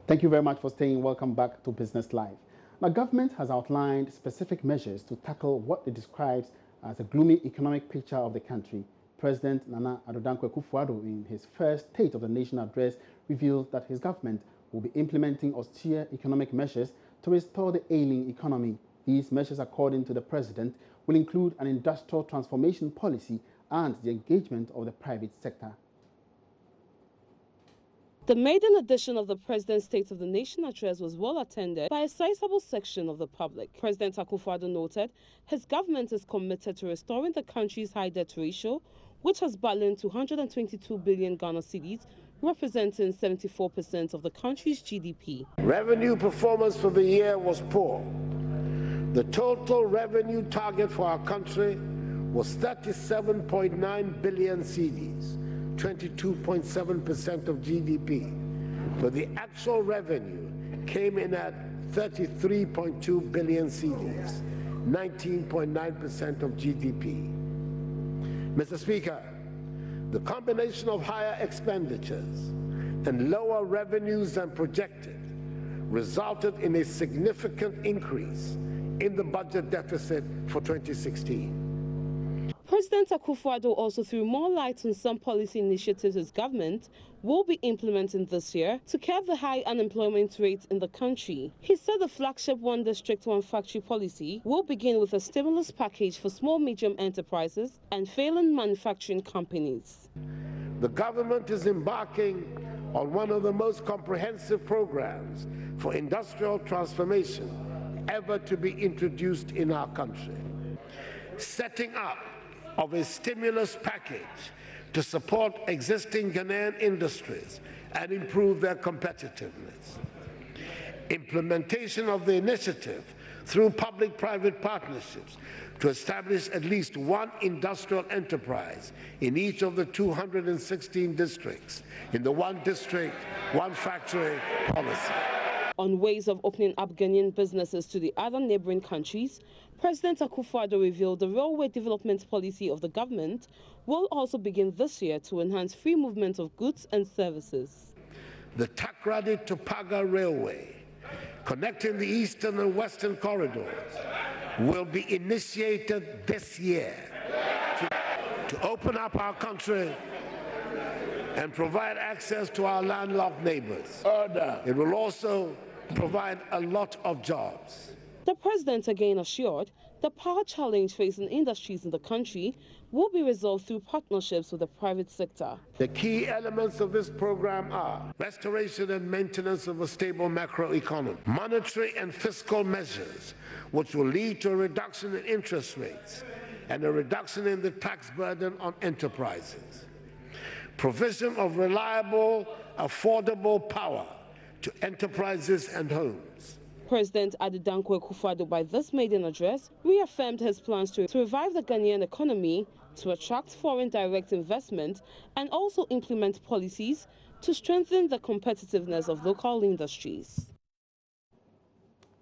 Thank you very much for staying. Welcome back to Business Live. Now, government has outlined specific measures to tackle what it describes as a gloomy economic picture of the country. President Nana Addo Akufo-Addo, in his first State of the Nation address, revealed that his government will be implementing austere economic measures to restore the ailing economy. These measures, according to the president, will include an industrial transformation policy and the engagement of the private sector. The maiden edition of the President's State of the Nation address was well attended by a sizable section of the public. President Akufo-Addo noted his government is committed to restoring the country's high debt ratio, which has ballooned to 122 billion Ghana cedis, representing 74% of the country's GDP. Revenue performance for the year was poor. The total revenue target for our country was 37.9 billion cedis. 22.7% of GDP, but the actual revenue came in at 33.2 billion cedis, 19.9% of GDP. Mr. Speaker, the combination of higher expenditures and lower revenues than projected resulted in a significant increase in the budget deficit for 2016. President Akufo-Addo also threw more light on some policy initiatives his government will be implementing this year to curb the high unemployment rate in the country. He said the flagship One District, One Factory policy will begin with a stimulus package for small, medium enterprises and failing manufacturing companies. The government is embarking on one of the most comprehensive programs for industrial transformation ever to be introduced in our country. Setting up of a stimulus package to support existing Ghanaian industries and improve their competitiveness. Implementation of the initiative through public-private partnerships to establish at least one industrial enterprise in each of the 216 districts in the One District, One Factory policy. On ways of opening up Ghanaian businesses to the other neighboring countries, President Akufo-Addo revealed the railway development policy of the government will also begin this year to enhance free movement of goods and services. The Takrady to Paga Railway, connecting the eastern and western corridors, will be initiated this year to open up our country and provide access to our landlocked neighbors. It will also provide a lot of jobs. The president again assured the power challenge facing industries in the country will be resolved through partnerships with the private sector. The key elements of this program are restoration and maintenance of a stable macroeconomy, monetary and fiscal measures which will lead to a reduction in interest rates and a reduction in the tax burden on enterprises, provision of reliable, affordable power to enterprises and homes. President Addo Akufo-Addo, by this maiden address, reaffirmed his plans to revive the Ghanaian economy, to attract foreign direct investment, and also implement policies to strengthen the competitiveness of local industries.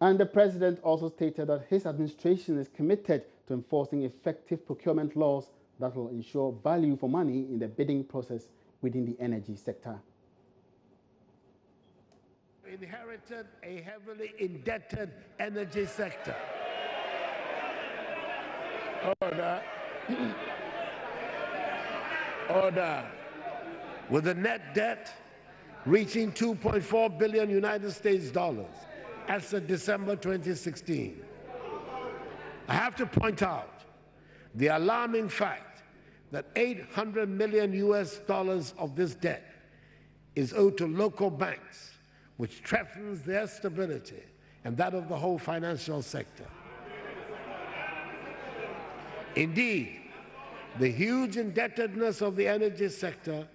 And the president also stated that his administration is committed to enforcing effective procurement laws that will ensure value for money in the bidding process within the energy sector. Inherited a heavily indebted energy sector. Order. Order. With a net debt reaching 2.4 billion United States dollars as of December 2016. I have to point out the alarming fact that 800 million US dollars of this debt is owed to local banks, which threatens their stability and that of the whole financial sector. Indeed, the huge indebtedness of the energy sector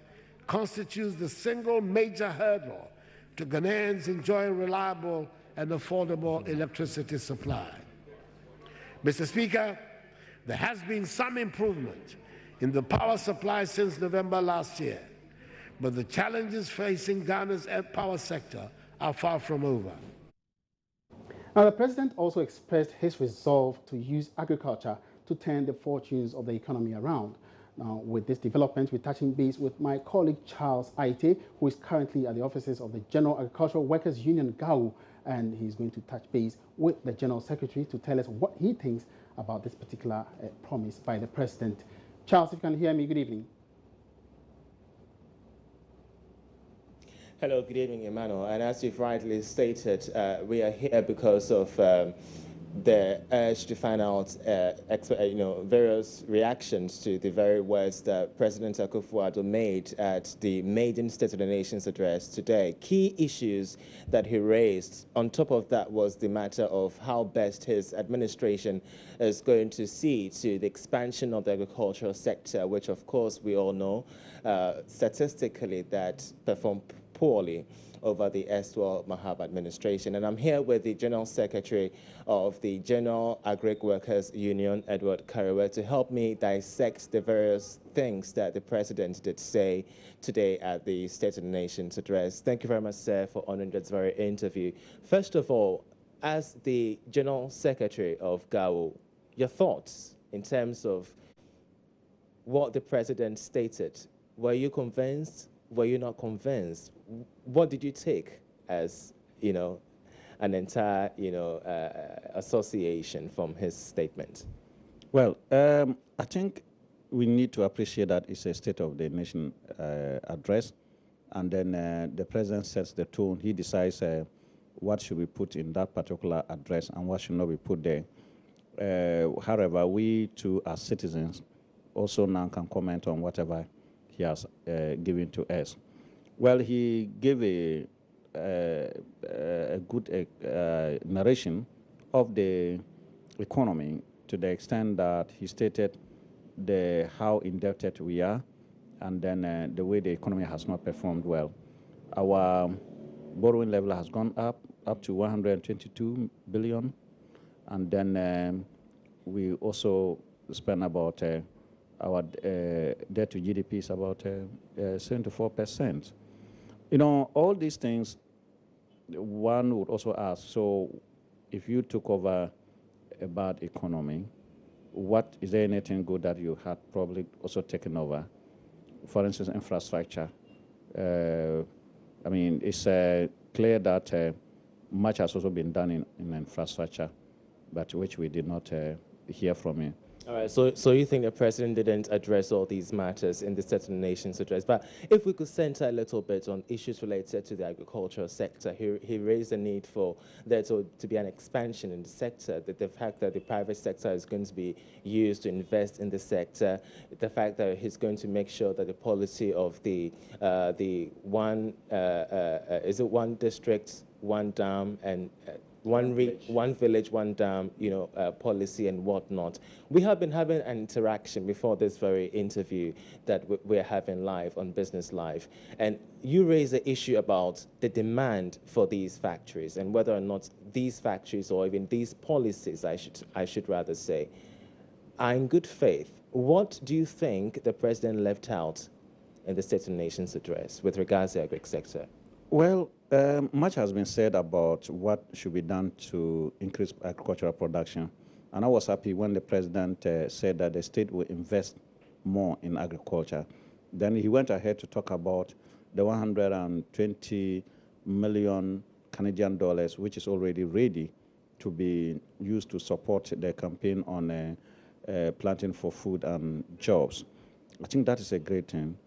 constitutes the single major hurdle to Ghanaians enjoying reliable and affordable electricity supply. Mr. Speaker, there has been some improvement in the power supply since November last year, but the challenges facing Ghana's power sector are far from over. Now, the president also expressed his resolve to use agriculture to turn the fortunes of the economy around. Now, with this development, we're touching base with my colleague Charles Aite, who is currently at the offices of the General Agricultural Workers Union, GAU, and he's going to touch base with the General Secretary to tell us what he thinks about this particular promise by the President. Charles, if you can hear me, good evening. Hello, good evening, Emmanuel. And as you've rightly stated, we are here because of the urge to find out, various reactions to the very words that President Akufo-Addo made at the maiden State of the Nations address today. Key issues that he raised, on top of that, was the matter of how best his administration is going to see to the expansion of the agricultural sector, which, of course, we all know statistically that performed poorly over the erstwhile Mahab administration. And I'm here with the General Secretary of the General Agric Workers Union, Edward Karewe, to help me dissect the various things that the President did say today at the State of the Nations address. Thank you very much, sir, for honoring this very interview. First of all, as the General Secretary of GAU, your thoughts in terms of what the President stated. Were you convinced? Were you not convinced? What did you take as, an entire, association from his statement? Well, I think we need to appreciate that it's a State of the Nation address, and then the President sets the tone. He decides what should be put in that particular address and what should not be put there. However, we too, as citizens, also now can comment on whatever he has given to us. Well, he gave a good narration of the economy to the extent that he stated how indebted we are, and then the way the economy has not performed well. Our borrowing level has gone up to 122 billion, and then we also spend about our debt to GDP is about 74%. All these things, one would also ask, so if you took over a bad economy, is there anything good that you had probably also taken over? For instance, infrastructure. It's clear that much has also been done in infrastructure, but which we did not hear from you. All right, so you think the President didn't address all these matters in the State of the Nations address, but if we could center a little bit on issues related to the agricultural sector, he raised the need for there to be an expansion in the sector, the fact that the private sector is going to be used to invest in the sector, the fact that he's going to make sure that the policy of the one district, one dam, and one village, one dam, policy and whatnot. We have been having an interaction before this very interview that we're having live on Business Live. And you raised the issue about the demand for these factories and whether or not these factories or even these policies, I should rather say, are in good faith. What do you think the President left out in the State of the Nations address with regards to the agric sector? Well, much has been said about what should be done to increase agricultural production. And I was happy when the President said that the state will invest more in agriculture. Then he went ahead to talk about the 120 million Canadian dollars, which is already ready to be used to support the campaign on planting for food and jobs. I think that is a great thing.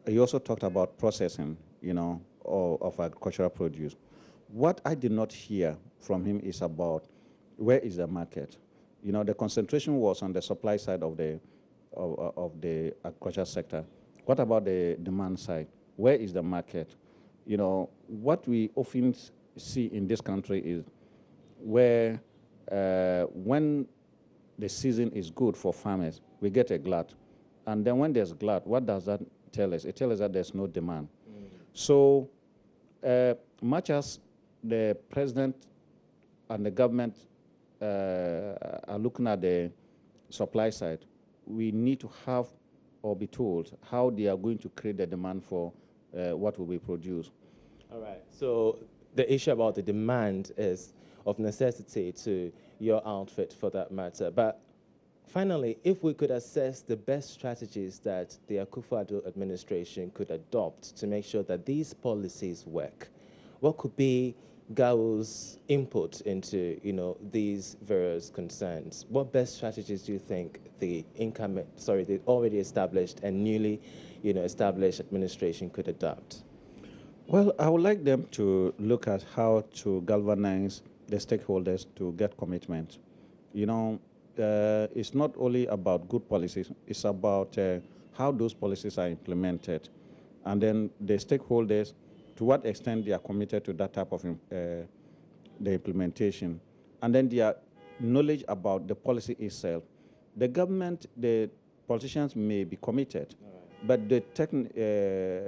He also talked about processing, of agricultural produce. What I did not hear from him is about where is the market. The concentration was on the supply side of the agricultural sector. What about the demand side? Where is the market? What we often see in this country is where when the season is good for farmers, we get a glut. And then when there's glut, what does that tell us? It tells us that there's no demand. So much as the President and the government are looking at the supply side, we need to have or be told how they are going to create the demand for what will be produced. All right. So the issue about the demand is of necessity to your outfit for that matter. But Finally, if we could assess the best strategies that the Akufo-Addo administration could adopt to make sure that these policies work, what could be GAO's input into, these various concerns? What best strategies do you think the already established and newly, established administration could adopt? Well, I would like them to look at how to galvanize the stakeholders to get commitment. It's not only about good policies, it's about how those policies are implemented. And then the stakeholders, to what extent they are committed to that type of the implementation. And then their knowledge about the policy itself. The government, the politicians may be committed, but the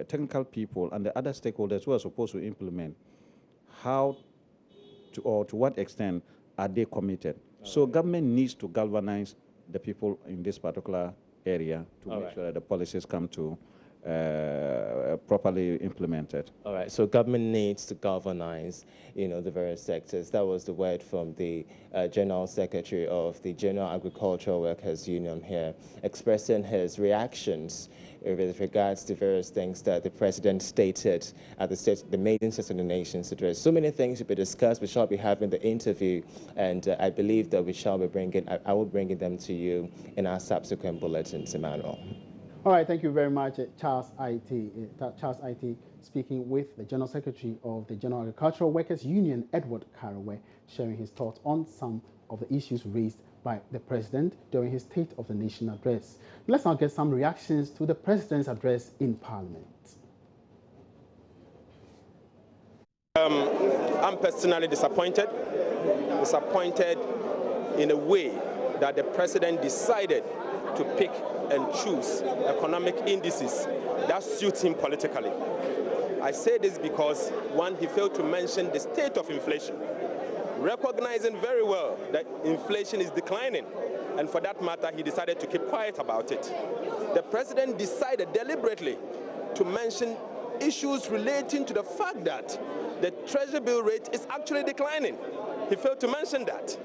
technical people and the other stakeholders who are supposed to implement, how to, or to what extent are they committed? So government needs to galvanize the people in this particular area to make sure that the policies come to properly implemented. All right, so government needs to galvanize, the various sectors. That was the word from the General Secretary of the General Agricultural Workers Union here, expressing his reactions with regards to various things that the president stated at the maiden State of the Nations address. So many things to be discussed. We shall be having the interview, and I believe that we shall be I will bring them to you in our subsequent bulletins, Emmanuel. All right, thank you very much, Charles IT. Charles IT speaking with the General Secretary of the General Agricultural Workers Union, Edward Karewe, sharing his thoughts on some of the issues raised by the President during his State of the Nation address. Let's now get some reactions to the President's address in Parliament. I'm personally disappointed in a way that the President decided to pick and choose economic indices that suit him politically. I say this because, one, he failed to mention the state of inflation, recognizing very well that inflation is declining, and for that matter, he decided to keep quiet about it. The President decided deliberately to mention issues relating to the fact that the Treasury bill rate is actually declining. He failed to mention that.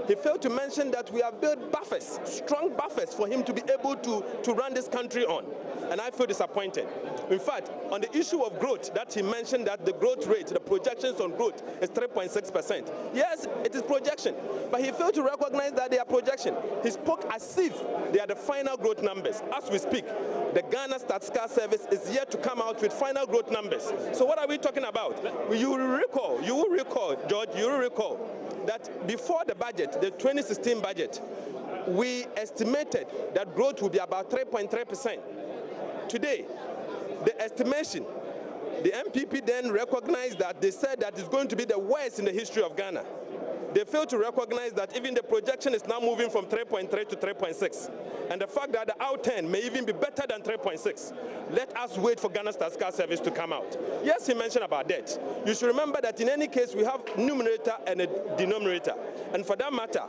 He failed to mention that we have built buffers, strong buffers for him to be able to run this country on. And I feel disappointed. In fact, on the issue of growth, that he mentioned that the growth rate, the projections on growth is 3.6%. Yes, it is projection, but he failed to recognize that they are projection. He spoke as if they are the final growth numbers. As we speak, the Ghana Statistical Service is yet to come out with final growth numbers. So what are we talking about? You will recall, George, you will recall that before the budget, the 2016 budget, we estimated that growth would be about 3.3%. Today, the estimation, the MPP then recognized that they said that it's going to be the worst in the history of Ghana. They failed to recognize that even the projection is now moving from 3.3 to 3.6. And the fact that the outturn may even be better than 3.6. Let us wait for Ghana Statistical Service to come out. Yes, he mentioned about debt. You should remember that in any case, we have numerator and a denominator. And for that matter,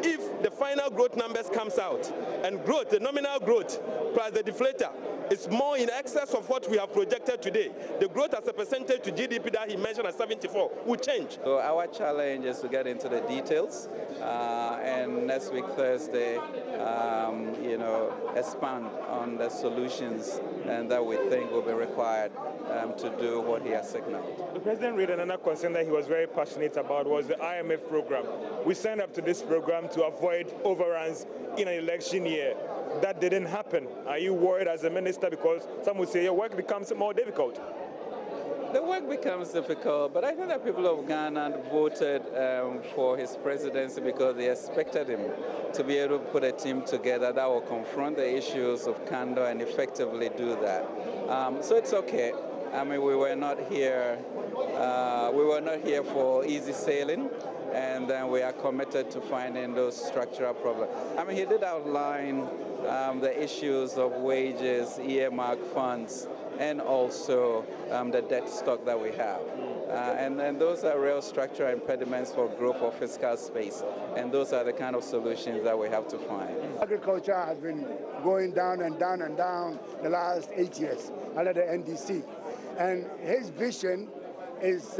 if the final growth numbers comes out and growth, the nominal growth plus the deflator is more in excess of what we have projected today, the growth as a percentage to GDP that he mentioned at 74 will change. So our challenge is to get into the details and next week Thursday, expand on the solutions and that we think will be required to do what he has signaled. The President raised another concern that he was very passionate about was the IMF program. We signed up to this program to avoid overruns in an election year. That didn't happen. Are you worried as a minister? Because some would say your work becomes more difficult. The work becomes difficult, but I think that people of Ghana voted for his presidency because they expected him to be able to put a team together that will confront the issues of candor and effectively do that. So it's okay. I mean, we were not here for easy sailing, and then we are committed to finding those structural problems. I mean, he did outline the issues of wages, earmark funds, and also the debt stock that we have. And then those are real structural impediments for growth of fiscal space. And those are the kind of solutions that we have to find. Agriculture has been going down and down and down the last 8 years under the NDC. And his vision is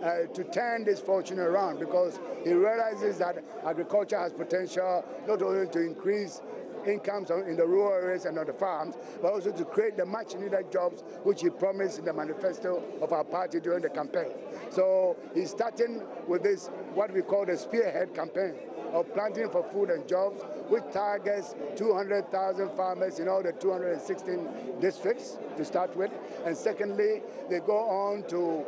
to turn this fortune around, because he realizes that agriculture has potential not only to increase incomes in the rural areas and on the farms, but also to create the much needed jobs which he promised in the manifesto of our party during the campaign. So he's starting with this, what we call the spearhead campaign of planting for food and jobs, which targets 200,000 farmers in all the 216 districts to start with. And secondly, they go on to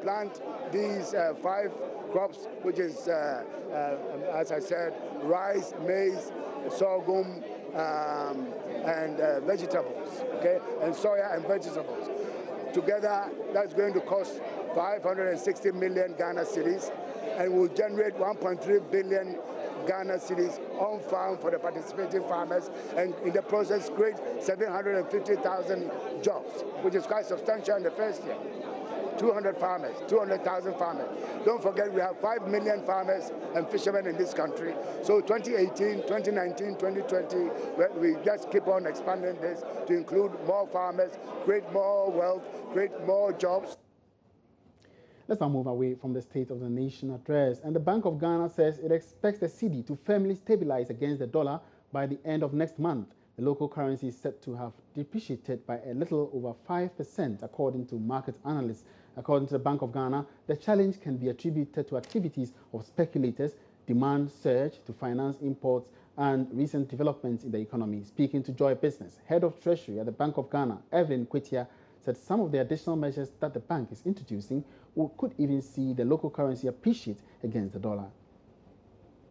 plant these 5 crops, which is, as I said, rice, maize, sorghum, and vegetables, okay, and soya and vegetables. Together, that's going to cost 560 million Ghana cedis, and will generate 1.3 billion Ghana cedis on farm for the participating farmers, and in the process create 750,000 jobs, which is quite substantial in the first year. 200 farmers, 200,000 farmers. Don't forget we have 5 million farmers and fishermen in this country. So 2018, 2019, 2020, we just keep on expanding this to include more farmers, create more wealth, create more jobs. Let's now move away from the State of the Nation address. And the Bank of Ghana says it expects the cedi to firmly stabilize against the dollar by the end of next month. The local currency is said to have depreciated by a little over 5%, according to market analysts. According to the Bank of Ghana, the challenge can be attributed to activities of speculators, demand surge to finance imports, and recent developments in the economy. Speaking to Joy Business, Head of Treasury at the Bank of Ghana, Evelyn Kwetia, said some of the additional measures that the bank is introducing could even see the local currency appreciate against the dollar.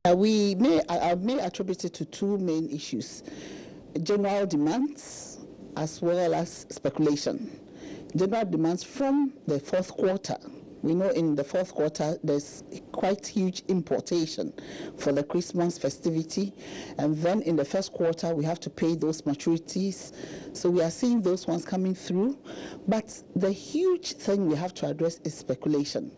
I may attribute it to 2 main issues: general demands as well as speculation. General demands from the 4th quarter. We know in the 4th quarter there's quite huge importation for the Christmas festivity, and then in the 1st quarter we have to pay those maturities. So we are seeing those ones coming through, but the huge thing we have to address is speculation.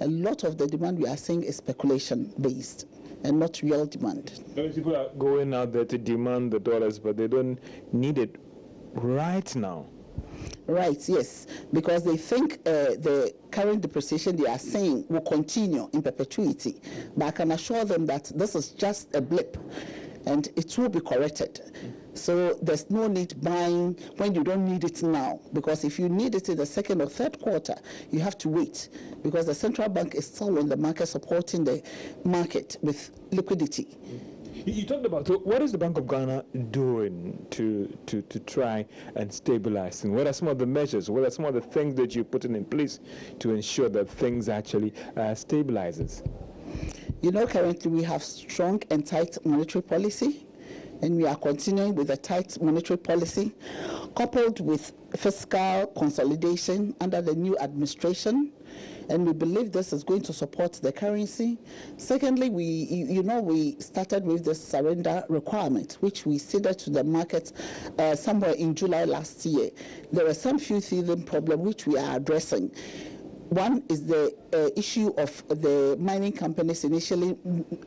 A lot of the demand we are seeing is speculation based and not real demand. People are going out there to demand the dollars, but they don't need it right now. Right, yes, because they think the current depreciation they are saying will continue in perpetuity. But I can assure them that this is just a blip and it will be corrected. So there's no need buying when you don't need it now, because if you need it in the 2nd or 3rd quarter, you have to wait, because the central bank is still in the market supporting the market with liquidity. You talked about, so what is the Bank of Ghana doing to try and stabilize things? What are some of the measures? What are some of the things that you're putting in place to ensure that things actually stabilizes? You know, currently we have strong and tight monetary policy, and we are continuing with a tight monetary policy, coupled with fiscal consolidation under the new administration. And we believe this is going to support the currency. Secondly, we started with the surrender requirement, which we ceded to the market somewhere in July last year. There were some few teething problems which we are addressing. One is the issue of the mining companies initially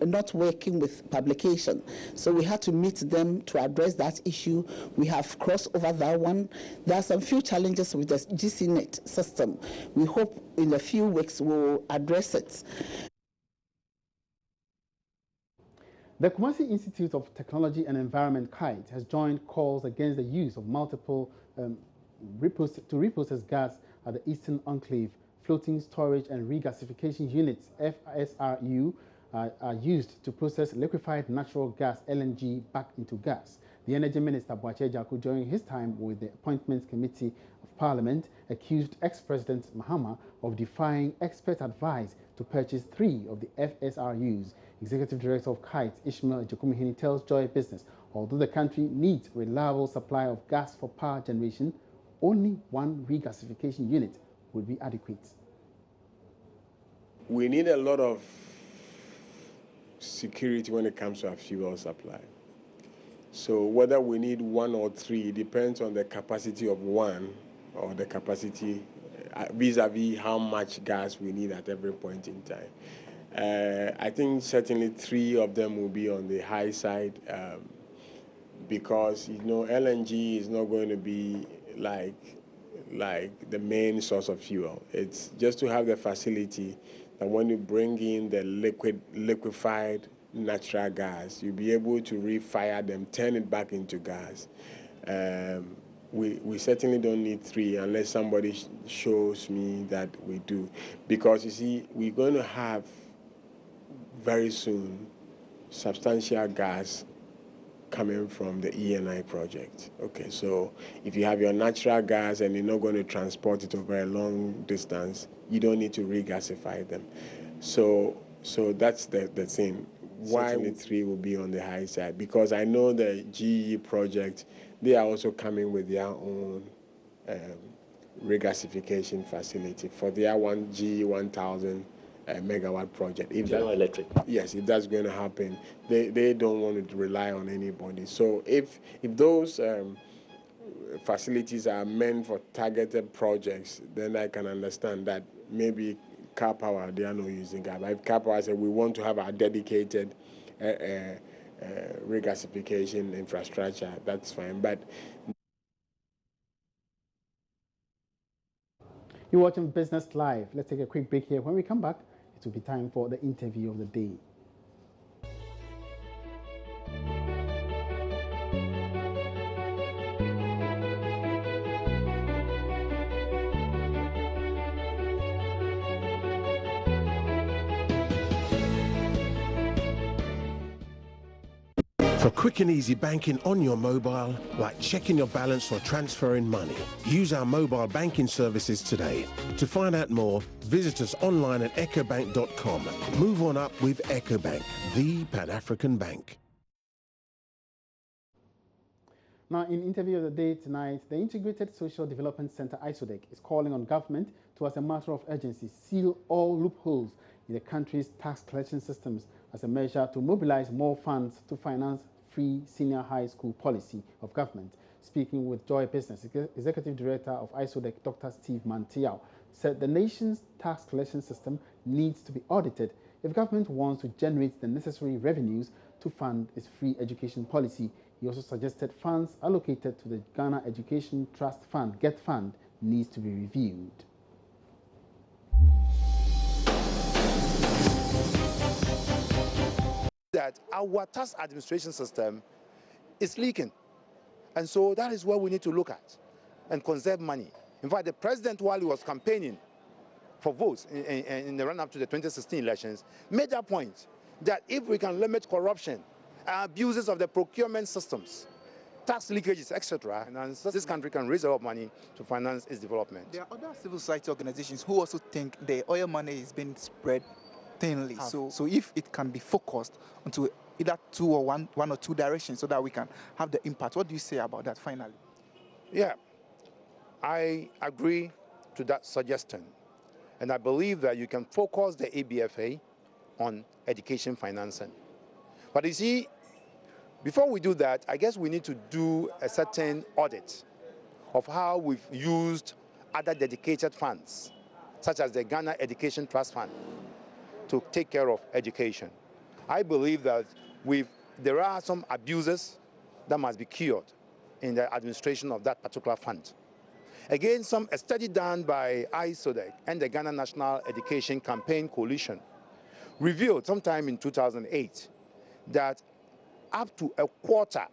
not working with publication. So we had to meet them to address that issue. We have crossed over that one. There are some few challenges with the GCNet system. We hope in a few weeks we'll address it. The Kumasi Institute of Technology and Environment, KITE, has joined calls against the use of multiple reprocess gas at the Eastern Enclave. Floating storage and regasification units, FSRU, are used to process liquefied natural gas, LNG, back into gas. The Energy Minister, Boakye Jaku, during his time with the Appointments Committee of Parliament, accused ex-President Mahama of defying expert advice to purchase 3 of the FSRUs. Executive Director of KITE, Ishmael Ejekumihini, tells Joy Business, although the country needs reliable supply of gas for power generation, only 1 regasification unit would be adequate. We need a lot of security when it comes to our fuel supply. So whether we need 1 or 3 depends on the capacity of one or the capacity vis-a-vis how much gas we need at every point in time. I think certainly 3 of them will be on the high side because, LNG is not going to be like like the main source of fuel. It's just to have the facility that when you bring in the liquefied natural gas, you'll be able to refire them, turn it back into gas. We certainly don't need 3 unless somebody shows me that we do. Because you see, we're going to have very soon substantial gas coming from the ENI project. Okay, so if you have your natural gas and you're not going to transport it over a long distance, you don't need to regasify them. So that's the thing. Why 3 will be on the high side? Because I know the GE project, they are also coming with their own regasification facility for their GE 1000 megawatt project. If General Electric. Yes, if that's going to happen, they don't want to rely on anybody. So if those facilities are meant for targeted projects, then I can understand that maybe Car Power, they are not using gas. If Car Power said we want to have our dedicated regasification infrastructure, that's fine. But You're watching Business Live. Let's take a quick break here. When we come back, it will be time for the interview of the day. For quick and easy banking on your mobile, like checking your balance or transferring money, use our mobile banking services today. To find out more, visit us online at ecobank.com. Move on up with EcoBank, the Pan-African bank. Now, in interview of the day tonight, the Integrated Social Development Center, ISODEC, is calling on government to, as a matter of urgency, seal all loopholes in the country's tax collection systems as a measure to mobilize more funds to finance free senior high school policy of government. Speaking with Joy Business, Executive Director of ISODEC, Dr. Steve Mantiao, said the nation's tax collection system needs to be audited if government wants to generate the necessary revenues to fund its free education policy. He also suggested funds allocated to the Ghana Education Trust Fund, GET Fund, needs to be reviewed. That our tax administration system is leaking. And so that is what we need to look at and conserve money. In fact, the president, while he was campaigning for votes in the run-up to the 2016 elections, made that point that if we can limit corruption, abuses of the procurement systems, tax leakages, etc., and this country can raise a lot of money to finance its development. There are other civil society organizations who also think the oil money is being spread thinly. So if it can be focused onto either one or two directions so that we can have the impact. What do you say about that finally? Yeah, I agree to that suggestion. And I believe that you can focus the ABFA on education financing. But you see, before we do that, I guess we need to do a certain audit of how we've used other dedicated funds, such as the Ghana Education Trust Fund, to take care of education. I believe that there are some abuses that must be cured in the administration of that particular fund. Again, a study done by ISODEC and the Ghana National Education Campaign Coalition revealed sometime in 2008 that up to a quarter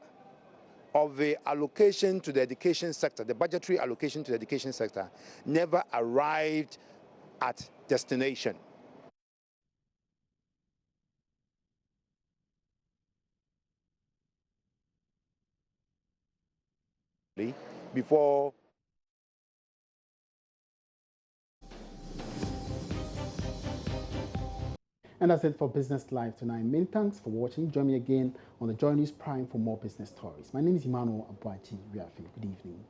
of the allocation to the education sector, the budgetary allocation to the education sector, never arrived at destination. Before And that's it for Business Live tonight. Many thanks for watching. Join me again on the Joy News Prime for more business stories. My name is Emmanuel Abuaji. Good evening.